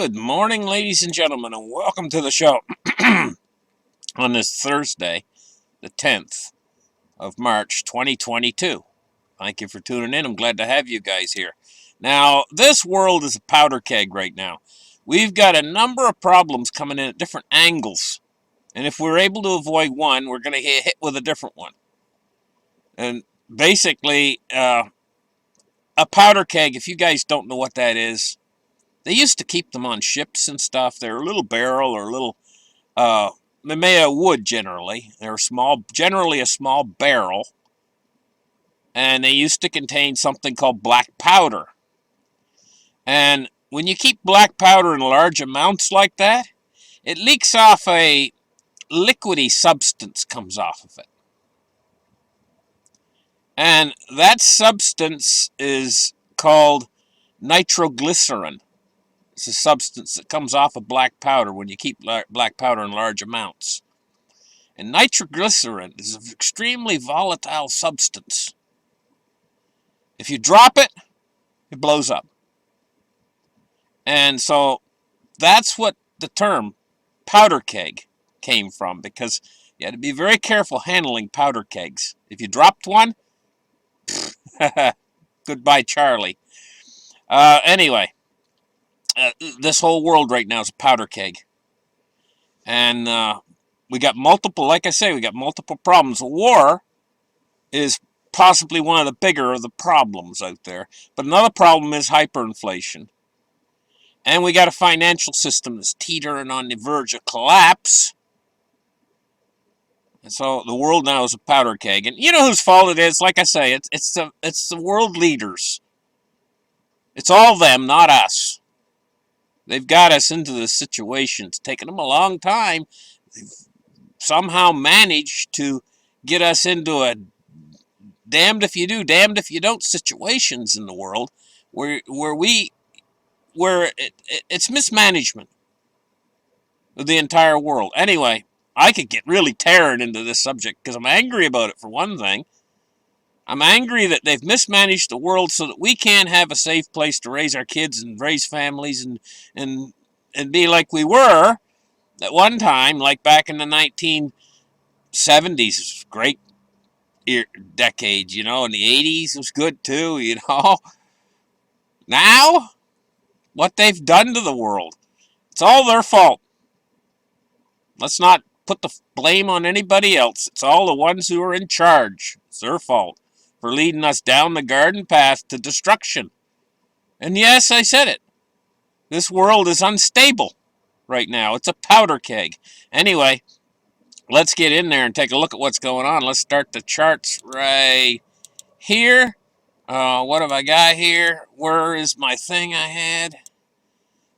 Good morning, ladies and gentlemen, and welcome to the show on this Thursday, the 10th of March, 2022. Thank you for tuning in. I'm glad to have you guys here. Now, this world is a powder keg right now. We've got a number of problems coming in at different angles, and if we're able to avoid one, we're going to get hit with a different one. And basically, a powder keg, if you guys don't know what that is, they used to keep them on ships and stuff. They're a little barrel or a little, they're made of wood generally. They're small, generally a small barrel. And they used to contain something called black powder. And when you keep black powder in large amounts like that, it leaks off a liquidy substance comes off of it. And that substance is called nitroglycerin. It's a substance that comes off of black powder when you keep black powder in large amounts. And nitroglycerin is an extremely volatile substance. If you drop it, it blows up. And so that's what the term powder keg came from, because you had to be very careful handling powder kegs. If you dropped one, goodbye, Charlie. Anyway. This whole world right now is a powder keg. And we got multiple, like I say, we got multiple problems. War is possibly one of the bigger of the problems out there. But another problem is hyperinflation. And we got a financial system that's teetering on the verge of collapse. And so the world now is a powder keg. And you know whose fault it is? Like I say, it's the world leaders. It's all them, not us. They've got us into this situation. It's taken them a long time. They've somehow managed to get us into a damned if you do, damned if you don't situations in the world where it's mismanagement of the entire world. Anyway, I could get really tearing into this subject because I'm angry about it, for one thing. I'm angry that they've mismanaged the world so that we can't have a safe place to raise our kids and raise families and be like we were at one time, like back in the 1970s. Great decade, you know, in the 80s was good too, you know. Now, what they've done to the world, it's all their fault. Let's not put the blame on anybody else. It's all the ones who are in charge. It's their fault for leading us down the garden path to destruction. And yes, I said it. This world is unstable right now. It's a powder keg. Anyway, let's get in there and take a look at what's going on. Let's start the charts right here. What have I got here? Where is my thing I had?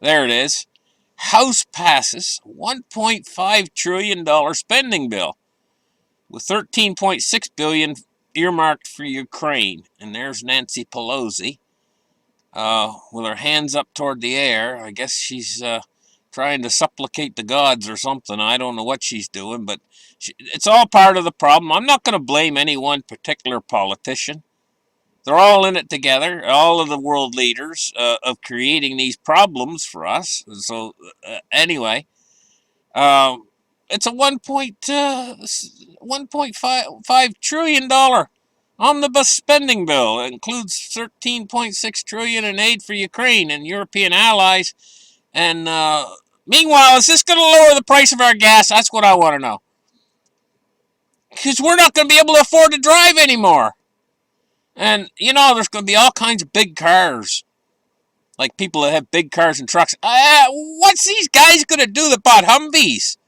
There it is. House passes $1.5 trillion spending bill with $13.6 billion earmarked for Ukraine. And there's Nancy Pelosi with her hands up toward the air. I guess she's trying to supplicate the gods or something. I don't know what she's doing, but it's all part of the problem. I'm not going to blame any one particular politician. They're all in it together, all of the world leaders of creating these problems for us. So anyway, it's a $1.5 trillion omnibus spending bill. It includes $13.6 trillion in aid for Ukraine and European allies. And meanwhile, is this going to lower the price of our gas? That's what I want to know. Because we're not going to be able to afford to drive anymore. And, you know, there's going to be all kinds of big cars. Like people that have big cars and trucks. What's these guys going to do that bought Humvees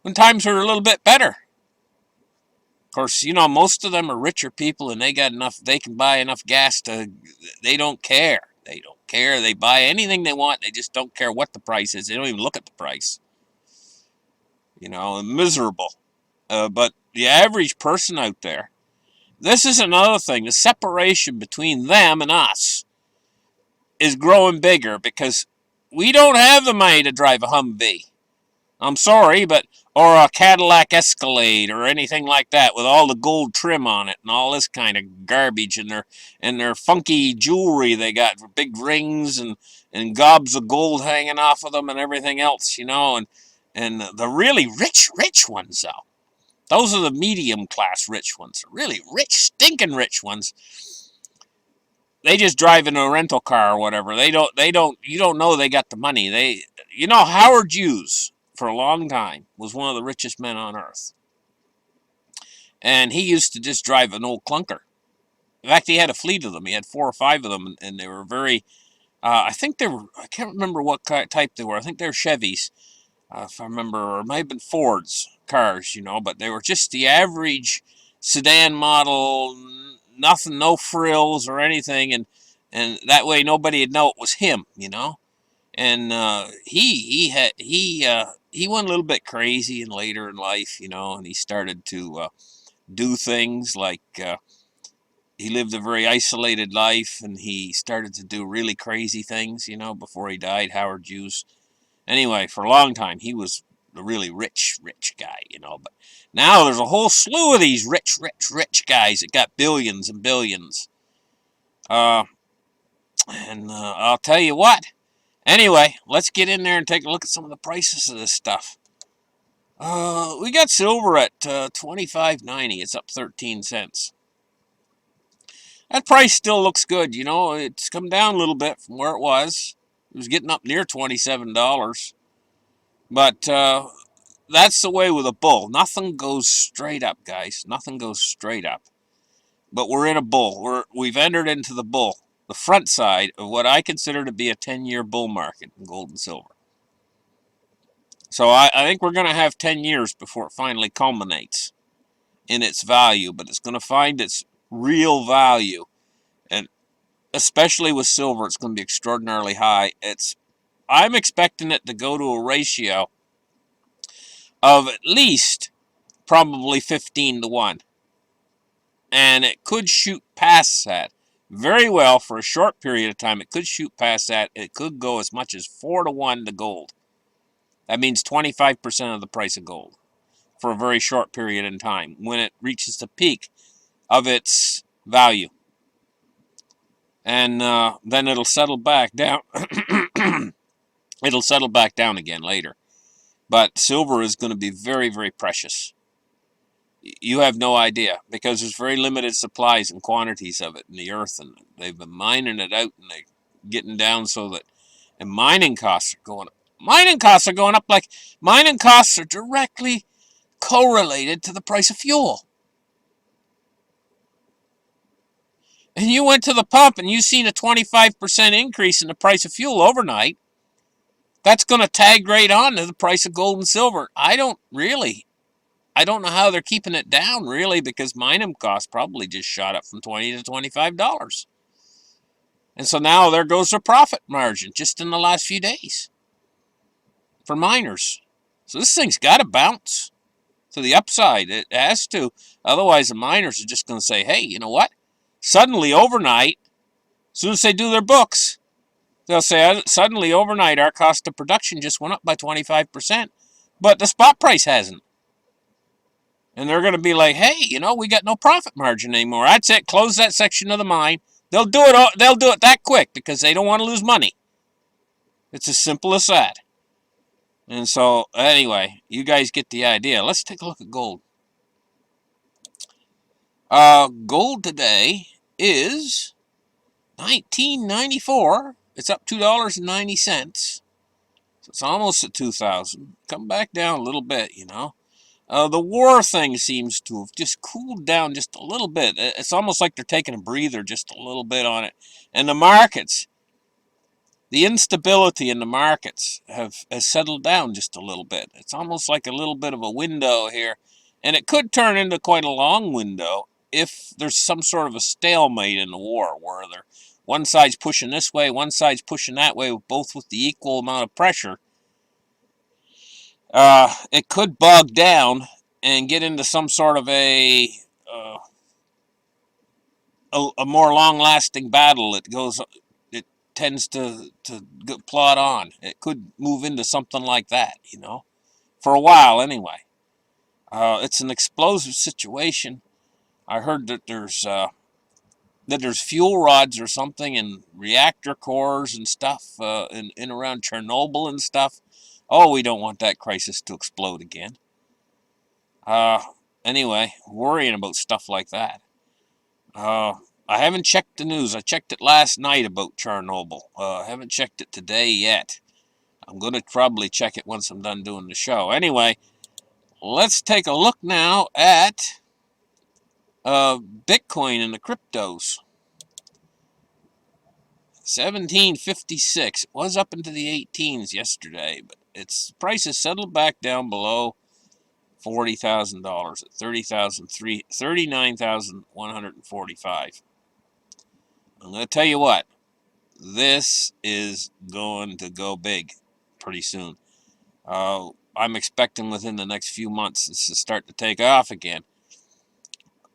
when times are a little bit better? Of course, you know, most of them are richer people and they got enough, they can buy enough gas to, they don't care. They don't care. They buy anything they want. They just don't care what the price is. They don't even look at the price. You know, miserable. But the average person out there, this is another thing. The separation between them and us is growing bigger because we don't have the money to drive a Humvee. I'm sorry, but or a Cadillac Escalade or anything like that with all the gold trim on it and all this kind of garbage and their funky jewelry they got, big rings and gobs of gold hanging off of them and everything else, and the really rich ones though. Those are the medium class rich ones. The really rich, stinking rich ones. They just drive in a rental car or whatever. You don't know they got the money. Howard Hughes for a long time was one of the richest men on earth. And he used to just drive an old clunker. In fact, he had a fleet of them. He had 4 or 5 of them, and they were very, I think they were, I can't remember what type they were. I think they were Chevys, if I remember, or it might have been Ford's cars, but they were just the average sedan model, nothing, no frills or anything, and that way nobody would know it was him. And he went a little bit crazy and later in life, and he started to do things like he lived a very isolated life, and he started to do really crazy things, before he died. Howard Hughes. Anyway, for a long time, he was a really rich guy, But now there's a whole slew of these rich guys that got billions and billions. And I'll tell you what. Anyway, let's get in there and take a look at some of the prices of this stuff. We got silver at $25.90. It's up 13 cents. That price still looks good, It's come down a little bit from where it was. It was getting up near $27. But that's the way with a bull. Nothing goes straight up, guys. Nothing goes straight up. But we're in a bull. We've entered into the bull. The front side of what I consider to be a 10-year bull market in gold and silver. So I think we're going to have 10 years before it finally culminates in its value. But it's going to find its real value. And especially with silver, it's going to be extraordinarily high. I'm expecting it to go to a ratio of at least probably 15-1. And it could shoot past that very well for a short period of time. It could shoot past that. It could go as much as 4-1 to gold. That means 25% of the price of gold for a very short period in time when it reaches the peak of its value. And then it'll settle back down. It'll settle back down again later. But silver is going to be very, very precious. You have no idea, because there's very limited supplies and quantities of it in the earth, and they've been mining it out, and they're getting down so that, and mining costs are going up. Mining costs are going up like, mining costs are directly correlated to the price of fuel. And you went to the pump and you seen a 25% increase in the price of fuel overnight. That's going to tag right on to the price of gold and silver. I don't know how they're keeping it down, really, because mining costs probably just shot up from $20 to $25. And so now there goes their profit margin just in the last few days for miners. So this thing's got to bounce to the upside. It has to. Otherwise, the miners are just going to say, hey, you know what? Suddenly, overnight, as soon as they do their books, they'll say, suddenly, overnight, our cost of production just went up by 25%, but the spot price hasn't. And they're going to be like, hey, we got no profit margin anymore. That's it. Close that section of the mine. They'll do it that quick because they don't want to lose money. It's as simple as that. And so, anyway, you guys get the idea. Let's take a look at gold. Gold today is $19.94. It's up $2.90. So it's almost at 2,000. Come back down a little bit, The war thing seems to have just cooled down just a little bit. It's almost like they're taking a breather just a little bit on it. And the markets, the instability in the markets has settled down just a little bit. It's almost like a little bit of a window here. And it could turn into quite a long window if there's some sort of a stalemate in the war where one side's pushing this way, one side's pushing that way, both with the equal amount of pressure. It could bog down and get into some sort of a more long-lasting battle. It tends to plod on. It could move into something like that, for a while anyway. It's an explosive situation. I heard that there's fuel rods or something and reactor cores and stuff in around Chernobyl and stuff. Oh, we don't want that crisis to explode again. Anyway, worrying about stuff like that. I haven't checked the news. I checked it last night about Chernobyl. I haven't checked it today yet. I'm going to probably check it once I'm done doing the show. Anyway, let's take a look now at Bitcoin and the cryptos. 1756. It was up into the 18s yesterday, but its price has settled back down below $40,000 at $39,145. I'm going to tell you what, this is going to go big pretty soon. I'm expecting within the next few months this to start to take off again.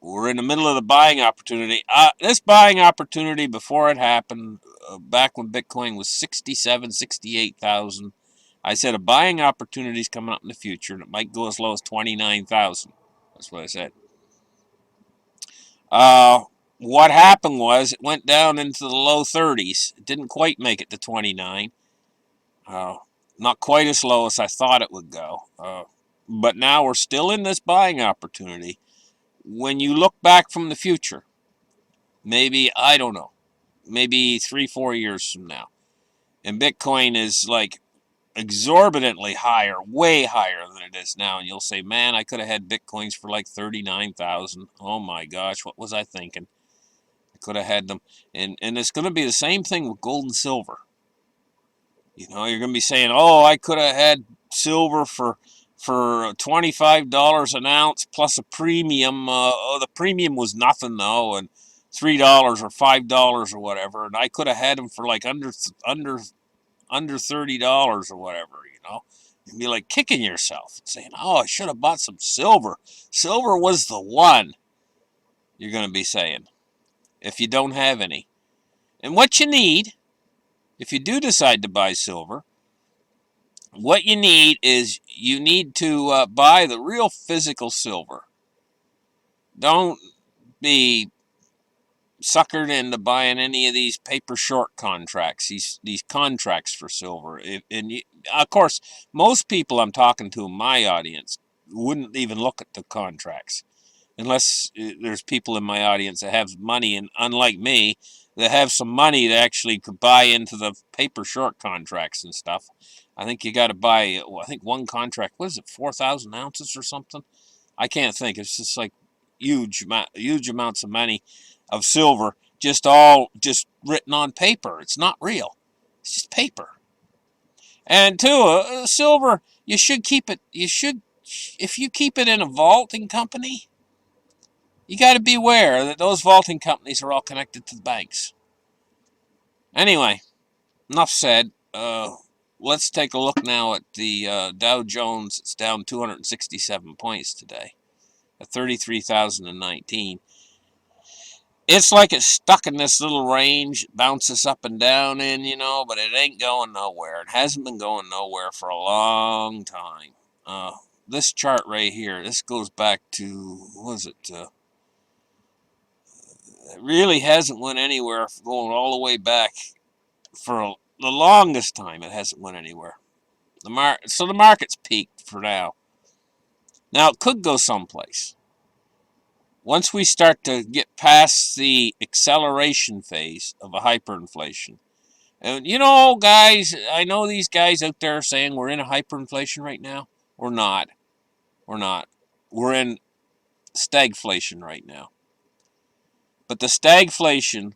We're in the middle of the buying opportunity. This buying opportunity, before it happened, back when Bitcoin was 67, 68,000, I said a buying opportunity is coming up in the future, and it might go as low as 29,000. That's what I said. What happened was it went down into the low 30s. It didn't quite make it to 29. Not quite as low as I thought it would go. But now we're still in this buying opportunity. When you look back from the future, maybe, I don't know, maybe 3-4 years from now, and Bitcoin is like exorbitantly higher, way higher than it is now, and you'll say, man, I could have had Bitcoins for like 39,000. Oh my gosh, what was I thinking? I could have had them. And it's going to be the same thing with gold and silver. You know, you're going to be saying, oh, I could have had silver for $25 an ounce plus a premium. The premium was nothing though, and $3 or $5 or whatever, and I could have had them for like under $30 or whatever. You know, you'd be like kicking yourself and saying, oh, I should have bought some silver. Silver was the one. You're going to be saying, if you don't have any. And what you need, if you do decide to buy silver, what you need is you need to buy the real physical silver. Don't be suckered into buying any of these paper short contracts, these contracts for silver. Of course, most people I'm talking to in my audience wouldn't even look at the contracts. Unless there's people in my audience that have money, and unlike me, that have some money that actually could buy into the paper short contracts and stuff. I think you got to buy, I think one contract, what is it, 4,000 ounces or something? I can't think. It's just like huge amounts of money of silver, just written on paper. It's not real. It's just paper. And two, silver, you should keep it, if you keep it in a vaulting company, you got to be aware that those vaulting companies are all connected to the banks. Anyway, enough said. Let's take a look now at the Dow Jones. It's down 267 points today at 33,019. It's like it's stuck in this little range, it bounces up and down in, but it ain't going nowhere. It hasn't been going nowhere for a long time. This chart right here, this goes back to, what is it, it really hasn't went anywhere, going all the way back for the longest time. It hasn't went anywhere. So the market's peaked for now. Now it could go someplace. Once we start to get past the acceleration phase of a hyperinflation, and guys, I know these guys out there are saying we're in a hyperinflation right now. We're not. We're not. We're in stagflation right now. But the stagflation,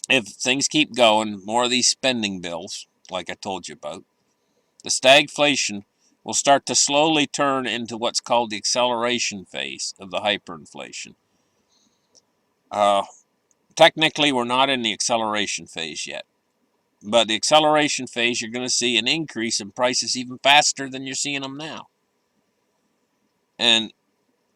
if things keep going, more of these spending bills, like I told you about, the stagflation will start to slowly turn into what's called the acceleration phase of the hyperinflation. Technically, we're not in the acceleration phase yet. But the acceleration phase, you're going to see an increase in prices even faster than you're seeing them now. And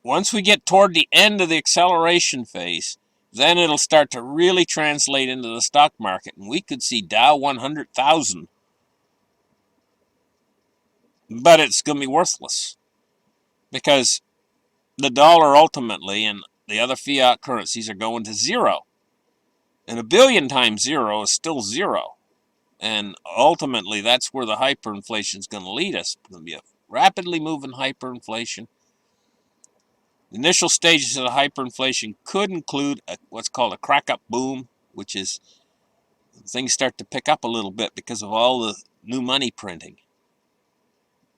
once we get toward the end of the acceleration phase, then it'll start to really translate into the stock market. And we could see Dow 100,000 but it's going to be worthless because the dollar ultimately and the other fiat currencies are going to zero. And a billion times zero is still zero. And ultimately, that's where the hyperinflation is going to lead us. It's going to be a rapidly moving hyperinflation. The initial stages of the hyperinflation could include what's called a crack-up boom, which is things start to pick up a little bit because of all the new money printing.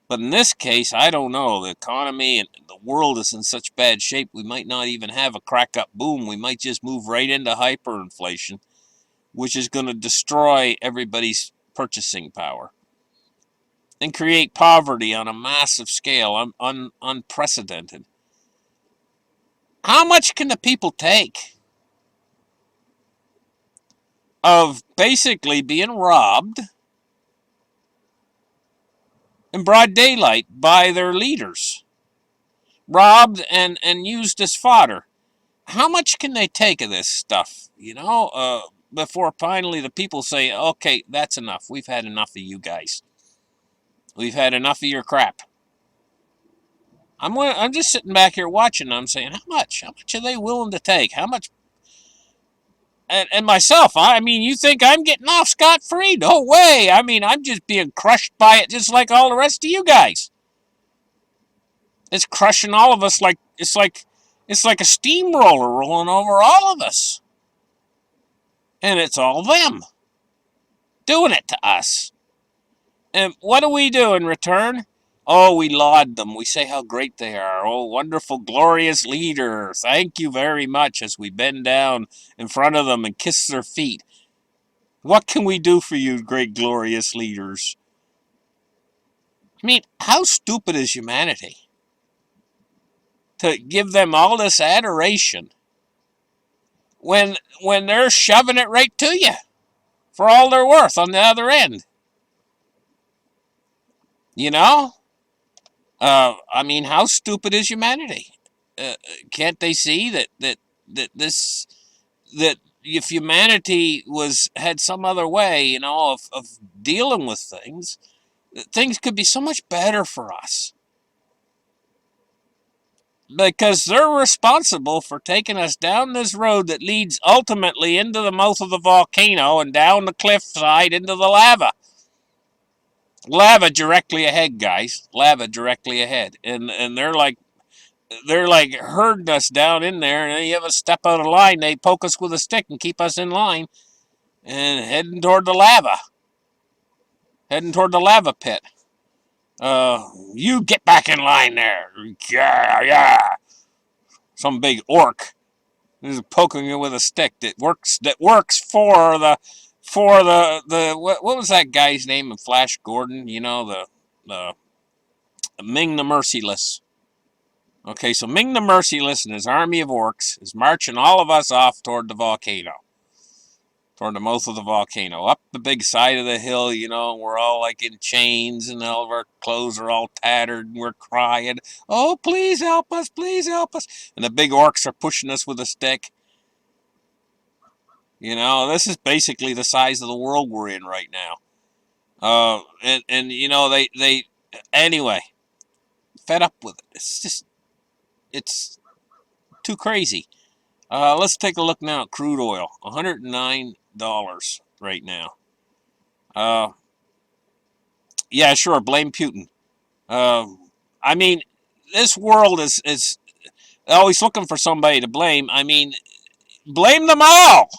But in this case, I don't know. The economy and the world is in such bad shape, we might not even have a crack-up boom. We might just move right into hyperinflation, which is going to destroy everybody's purchasing power and create poverty on a massive scale, unprecedented. How much can the people take of basically being robbed in broad daylight by their leaders? Robbed and used as fodder. How much can they take of this stuff, before finally the people say, okay, that's enough. We've had enough of you guys. We've had enough of your crap. I'm just sitting back here watching. I'm saying, how much? How much are they willing to take? How much? And myself, I mean, you think I'm getting off scot-free? No way. I mean, I'm just being crushed by it just like all the rest of you guys. It's crushing all of us like it's like a steamroller rolling over all of us. And it's all them doing it to us. And what do we do in return? Oh, we laud them. We say how great they are. Oh, wonderful, glorious leader. Thank you very much as we bend down in front of them and kiss their feet. What can we do for you, great, glorious leaders? I mean, how stupid is humanity to give them all this adoration when they're shoving it right to you for all they're worth on the other end? You know? I mean, how stupid is humanity? Can't they see that if humanity had some other way, of dealing with things, things could be so much better for us because they're responsible for taking us down this road that leads ultimately into the mouth of the volcano and down the cliffside into the lava. Lava directly ahead, guys. Lava directly ahead, and they're like herding us down in there, and then you have a step out of line, they poke us with a stick and keep us in line and heading toward the lava. Heading toward the lava pit. You get back in line there. Yeah, yeah. Some big orc is poking you with a stick that works for the what was that guy's name in Flash Gordon? The Ming the Merciless. Okay, so Ming the Merciless and his army of orcs is marching all of us off toward the volcano. Toward the mouth of the volcano. Up the big side of the hill, we're all like in chains and all of our clothes are all tattered and we're crying, oh, please help us, please help us. And the big orcs are pushing us with a stick. This is basically the size of the world we're in right now. They anyway, fed up with it. It's too crazy. Let's take a look now at crude oil. $109 right now. Yeah, sure, blame Putin. I mean, this world is always looking for somebody to blame. I mean, blame them all.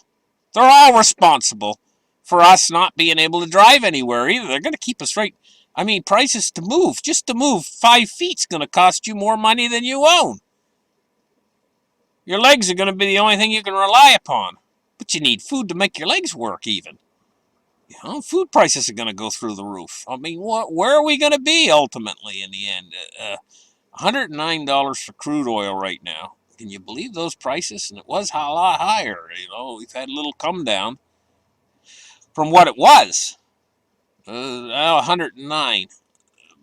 They're all responsible for us not being able to drive anywhere either. They're going to keep us right. I mean, prices to move, just to move 5 feet is going to cost you more money than you own. Your legs are going to be the only thing you can rely upon. But you need food to make your legs work even. Food prices are going to go through the roof. I mean, where are we going to be ultimately in the end? $109 for crude oil right now. Can you believe those prices? And it was a lot higher. We've had a little come down from what it was. 109.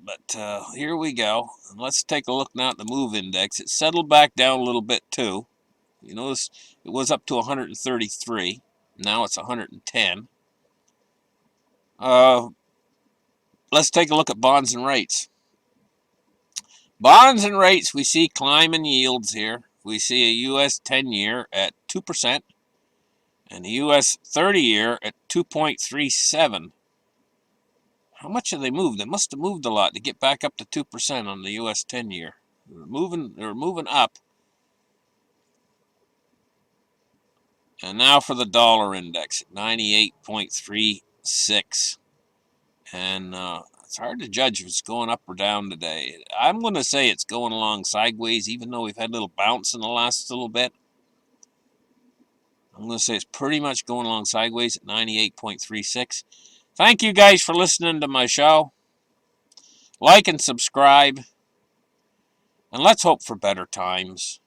But here we go. And let's take a look now at the move index. It settled back down a little bit too. You notice it was up to 133. Now it's 110. Let's take a look at bonds and rates. Bonds and rates, we see climbing yields here. We see a U.S. 10-year at 2% and a U.S. 30-year at 2.37. How much have they moved? They must have moved a lot to get back up to 2% on the U.S. 10-year. They're moving up. And now for the dollar index, 98.36. And it's hard to judge if it's going up or down today. I'm going to say it's going along sideways, even though we've had a little bounce in the last little bit. I'm going to say it's pretty much going along sideways at 98.36. Thank you guys for listening to my show. Like and subscribe. And let's hope for better times.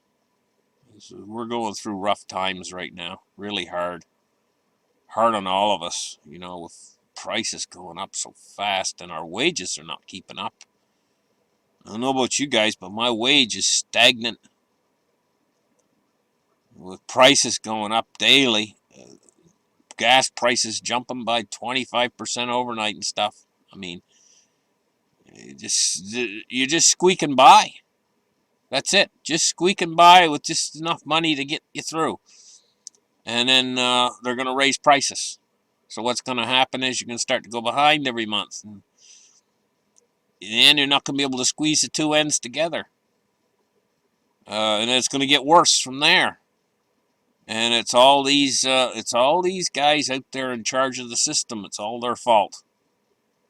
We're going through rough times right now. Really hard. Hard on all of us, with prices going up so fast and our wages are not keeping up. I don't know about you guys, but my wage is stagnant with prices going up daily. Gas prices jumping by 25% overnight and stuff. I mean, you're just squeaking by. That's it. Just squeaking by with just enough money to get you through. And then they're going to raise prices. So what's going to happen is you're going to start to go behind every month. And you're not going to be able to squeeze the two ends together. And it's going to get worse from there. And it's all these guys out there in charge of the system. It's all their fault.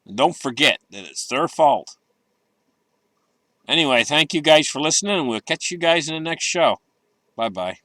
And don't forget that it's their fault. Anyway, thank you guys for listening, and we'll catch you guys in the next show. Bye-bye.